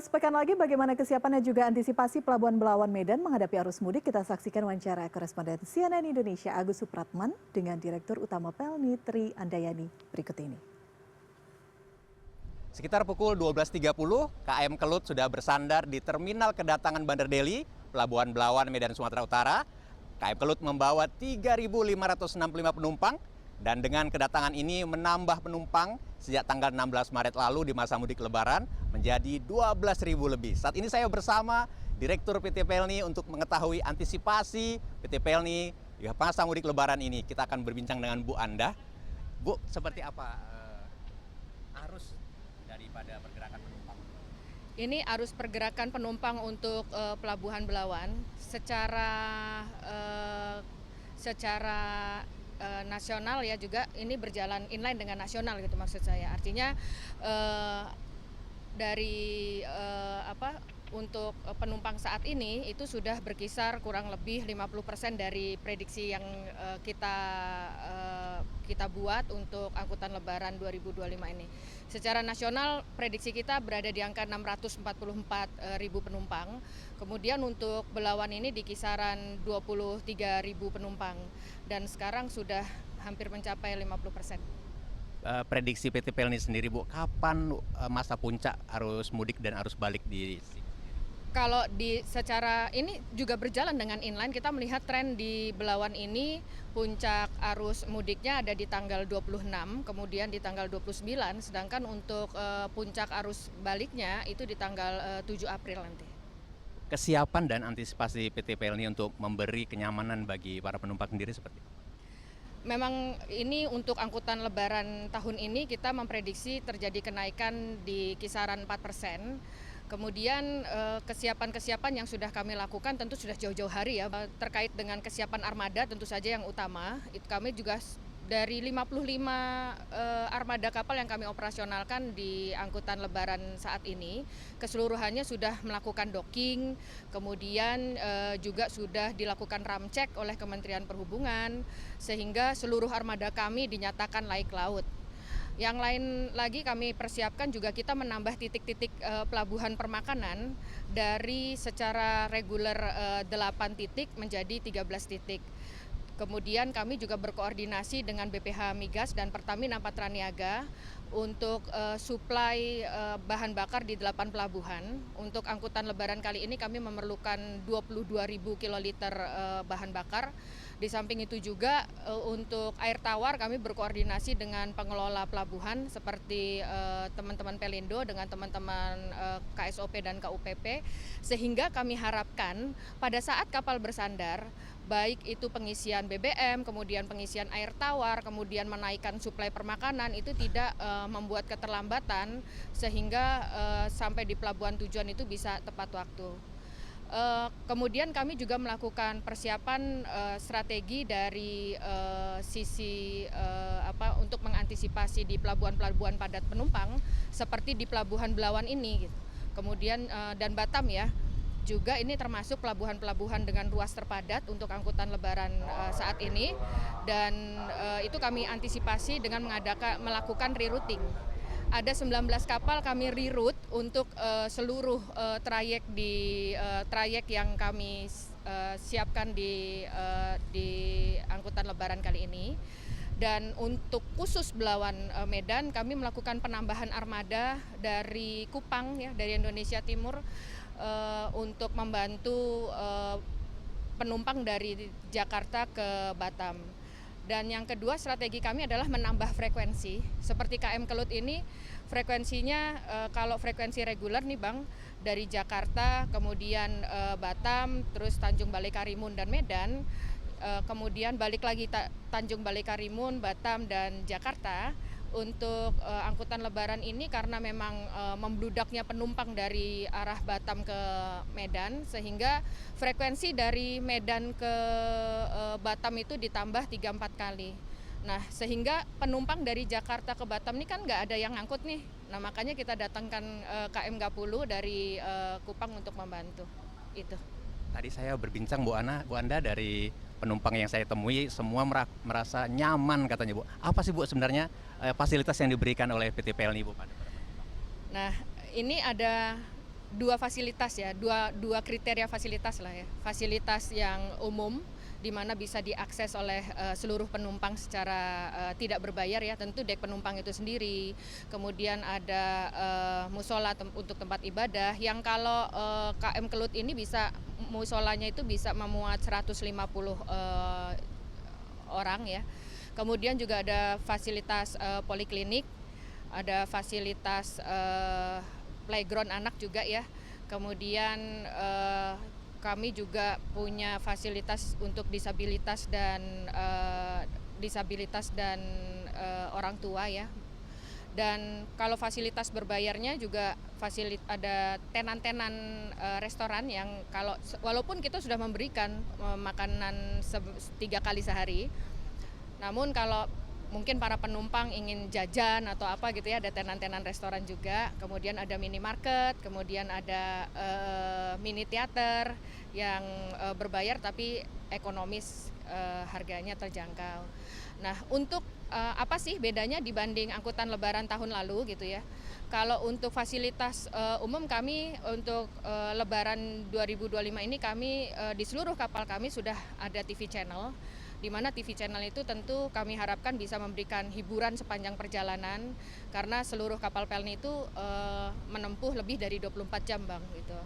Sepekan lagi bagaimana kesiapan dan juga antisipasi Pelabuhan Belawan Medan menghadapi arus mudik? Kita saksikan wawancara koresponden CNN Indonesia Agus Supratman dengan Direktur Utama Pelni Tri Andayani berikut ini. Sekitar pukul 12.30, KM Kelut sudah bersandar di Terminal Kedatangan Bandar Deli, Pelabuhan Belawan, Medan, Sumatera Utara. KM Kelut membawa 3.565 penumpang dan dengan kedatangan ini menambah penumpang sejak tanggal 16 Maret lalu di masa mudik Lebaran menjadi 12.000 lebih. Saat ini saya bersama Direktur PT Pelni untuk mengetahui antisipasi PT Pelni di masa mudik Lebaran ini. Kita akan berbincang dengan Bu Anda. Bu, seperti apa arus daripada pergerakan penumpang? Ini arus pergerakan penumpang untuk Pelabuhan Belawan secara nasional ya juga ini berjalan inline dengan nasional gitu maksud saya. Artinya untuk penumpang saat ini itu sudah berkisar kurang lebih 50% dari prediksi yang kita buat untuk angkutan Lebaran 2025 ini. Secara nasional prediksi kita berada di angka 644.000 penumpang. Kemudian untuk Belawan ini di kisaran 23.000 penumpang dan sekarang sudah hampir mencapai 50%. Prediksi PT Pelni sendiri, Bu, kapan masa puncak arus mudik dan arus balik di sini? Kalau secara ini juga berjalan dengan inline, kita melihat tren di Belawan ini puncak arus mudiknya ada di tanggal 26, kemudian di tanggal 29, sedangkan untuk puncak arus baliknya itu di tanggal 7 April nanti. Kesiapan dan antisipasi PT Pelni untuk memberi kenyamanan bagi para penumpang sendiri seperti apa? Memang ini untuk angkutan Lebaran tahun ini kita memprediksi terjadi kenaikan di kisaran 4%. Kemudian kesiapan-kesiapan yang sudah kami lakukan tentu sudah jauh-jauh hari ya. Terkait dengan kesiapan armada tentu saja yang utama, itu kami juga dari 55 armada kapal yang kami operasionalkan di angkutan Lebaran saat ini, keseluruhannya sudah melakukan docking, kemudian juga sudah dilakukan ramcek oleh Kementerian Perhubungan, sehingga seluruh armada kami dinyatakan laik laut. Yang lain lagi kami persiapkan juga kita menambah titik-titik pelabuhan permakanan dari secara reguler 8 titik menjadi 13 titik. Kemudian kami juga berkoordinasi dengan BPH Migas dan Pertamina Patraniaga untuk suplai bahan bakar di 8 pelabuhan. Untuk angkutan Lebaran kali ini kami memerlukan 22.000 kiloliter bahan bakar. Di samping itu juga untuk air tawar kami berkoordinasi dengan pengelola pelabuhan seperti teman-teman Pelindo dengan teman-teman KSOP dan KUPP, sehingga kami harapkan pada saat kapal bersandar, baik itu pengisian BBM, kemudian pengisian air tawar, kemudian menaikkan suplai permakanan itu tidak membuat keterlambatan sehingga sampai di pelabuhan tujuan itu bisa tepat waktu. Kemudian kami juga melakukan persiapan strategi dari sisi untuk mengantisipasi di pelabuhan-pelabuhan padat penumpang seperti di Pelabuhan Belawan ini gitu. Kemudian dan Batam ya. Juga ini termasuk pelabuhan-pelabuhan dengan ruas terpadat untuk angkutan Lebaran saat ini dan itu kami antisipasi dengan melakukan rerouting. Ada 19 kapal kami reroute untuk seluruh trayek yang kami siapkan di angkutan Lebaran kali ini. Dan untuk khusus Belawan Medan kami melakukan penambahan armada dari Kupang ya, dari Indonesia Timur untuk membantu penumpang dari Jakarta ke Batam. Dan yang kedua strategi kami adalah menambah frekuensi. Seperti KM Kelut ini frekuensinya kalau frekuensi reguler nih Bang dari Jakarta kemudian Batam terus Tanjung Balai Karimun dan Medan kemudian balik lagi Tanjung Balai Karimun, Batam dan Jakarta. Untuk angkutan Lebaran ini karena memang membludaknya penumpang dari arah Batam ke Medan sehingga frekuensi dari Medan ke Batam itu ditambah 3-4 kali. Nah sehingga penumpang dari Jakarta ke Batam ini kan nggak ada yang ngangkut nih. Nah makanya kita datangkan KM Gapulu dari Kupang untuk membantu itu. Tadi saya berbincang Bu Anda dari penumpang yang saya temui semua merasa nyaman katanya Bu. Apa sih Bu sebenarnya fasilitas yang diberikan oleh PT Pelni Bu pada para penumpang? Nah ini ada dua fasilitas ya, dua kriteria fasilitas lah ya. Fasilitas yang umum di mana bisa diakses oleh seluruh penumpang secara tidak berbayar ya, tentu dek penumpang itu sendiri. Kemudian ada musola untuk tempat ibadah yang kalau KM Kelut ini bisa musolanya itu bisa memuat 150 orang ya. Kemudian juga ada fasilitas poliklinik, ada fasilitas playground anak juga ya. Kemudian kami juga punya fasilitas untuk disabilitas dan orang tua ya. Dan kalau fasilitas berbayarnya juga ada tenan-tenan restoran yang walaupun kita sudah memberikan makanan 3 kali sehari, namun kalau mungkin para penumpang ingin jajan atau apa gitu ya, ada tenan-tenan restoran juga, kemudian ada minimarket, kemudian ada mini teater yang berbayar tapi ekonomis, harganya terjangkau. Nah, untuk apa sih bedanya dibanding angkutan lebaran tahun lalu gitu ya? Kalau untuk fasilitas umum kami untuk lebaran 2025 ini kami di seluruh kapal kami sudah ada TV channel, di mana TV channel itu tentu kami harapkan bisa memberikan hiburan sepanjang perjalanan karena seluruh kapal Pelni itu menempuh lebih dari 24 jam Bang gitu.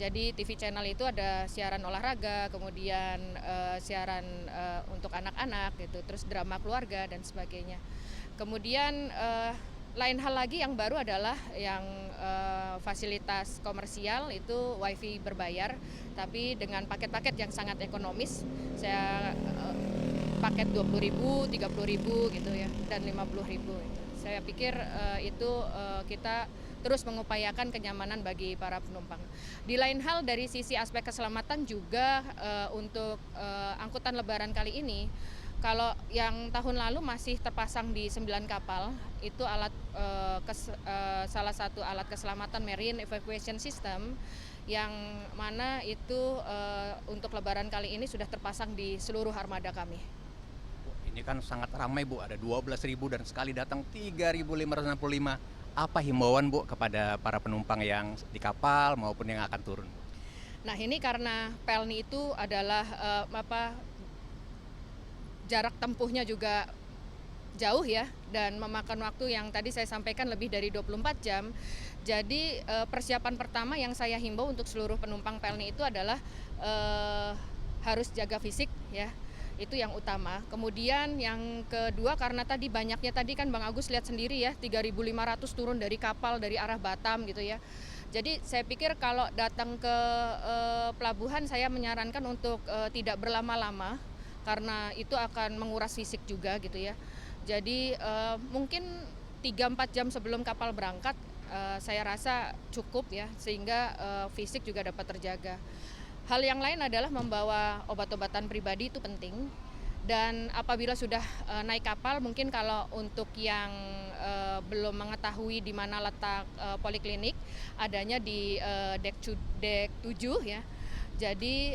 Jadi TV channel itu ada siaran olahraga, kemudian siaran untuk anak-anak gitu, terus drama keluarga dan sebagainya. Kemudian lain hal lagi yang baru adalah yang fasilitas komersial itu wifi berbayar, tapi dengan paket-paket yang sangat ekonomis. Saya paket 20.000, 30.000 gitu ya, dan 50.000. Saya pikir itu kita terus mengupayakan kenyamanan bagi para penumpang. Di lain hal dari sisi aspek keselamatan juga untuk angkutan lebaran kali ini, kalau yang tahun lalu masih terpasang di 9 kapal, itu salah satu alat keselamatan Marine Evacuation System yang mana itu untuk lebaran kali ini sudah terpasang di seluruh armada kami. Ini kan sangat ramai Bu, ada 12.000 dan sekali datang 3.565. Apa himbauan Bu kepada para penumpang yang di kapal maupun yang akan turun? Nah ini karena Pelni itu adalah jarak tempuhnya juga jauh ya, dan memakan waktu yang tadi saya sampaikan lebih dari 24 jam. Jadi persiapan pertama yang saya himbau untuk seluruh penumpang Pelni itu adalah harus jaga fisik ya. Itu yang utama. Kemudian yang kedua, karena tadi banyaknya, tadi kan Bang Agus lihat sendiri ya, 3.500 turun dari kapal dari arah Batam gitu ya. Jadi saya pikir kalau datang ke pelabuhan saya menyarankan untuk tidak berlama-lama karena itu akan menguras fisik juga gitu ya. Jadi mungkin 3-4 jam sebelum kapal berangkat saya rasa cukup ya, sehingga fisik juga dapat terjaga. Hal yang lain adalah membawa obat-obatan pribadi, itu penting. Dan apabila sudah naik kapal, mungkin kalau untuk yang belum mengetahui di mana letak poliklinik, adanya di dek 7 ya. Jadi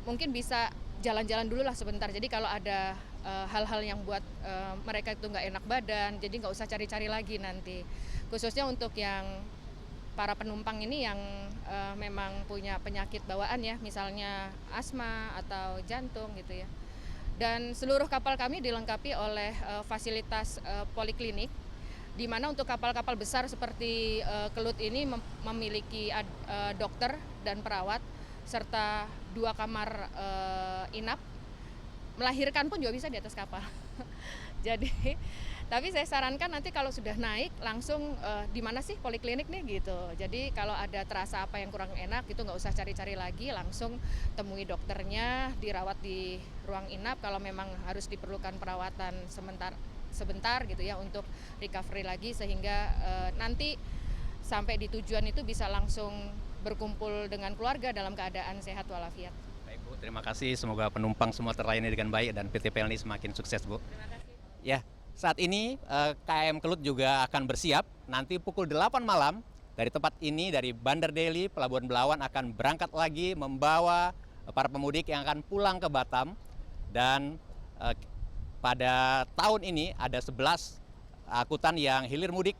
mungkin bisa jalan-jalan dulu lah sebentar. Jadi kalau ada hal-hal yang buat mereka itu nggak enak badan, jadi nggak usah cari-cari lagi nanti. Khususnya untuk yang para penumpang ini yang memang punya penyakit bawaan ya, misalnya asma atau jantung gitu ya. Dan seluruh kapal kami dilengkapi oleh fasilitas poliklinik, di mana untuk kapal-kapal besar seperti Kelut ini memiliki dokter dan perawat, serta 2 kamar inap. Melahirkan pun juga bisa di atas kapal. Jadi tapi saya sarankan nanti kalau sudah naik langsung di mana sih poliklinik nih gitu. Jadi kalau ada terasa apa yang kurang enak itu nggak usah cari-cari lagi, langsung temui dokternya, dirawat di ruang inap. Kalau memang harus diperlukan perawatan sebentar gitu ya untuk recovery lagi, sehingga nanti sampai di tujuan itu bisa langsung berkumpul dengan keluarga dalam keadaan sehat walafiat. Baik Bu, terima kasih. Semoga penumpang semua terlayani dengan baik dan PT Pelni semakin sukses Bu. Terima kasih. Ya, saat ini KM Kelut juga akan bersiap. Nanti pukul 8 malam dari tempat ini, dari Bandar Deli, Pelabuhan Belawan akan berangkat lagi membawa para pemudik yang akan pulang ke Batam. Dan pada tahun ini ada 11 angkutan yang hilir mudik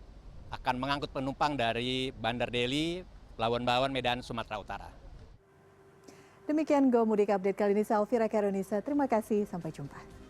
akan mengangkut penumpang dari Bandar Deli, Pelabuhan Belawan, Medan, Sumatera Utara. Demikian Go Mudik Update kali ini, saya Elvira Karunisa. Terima kasih, sampai jumpa.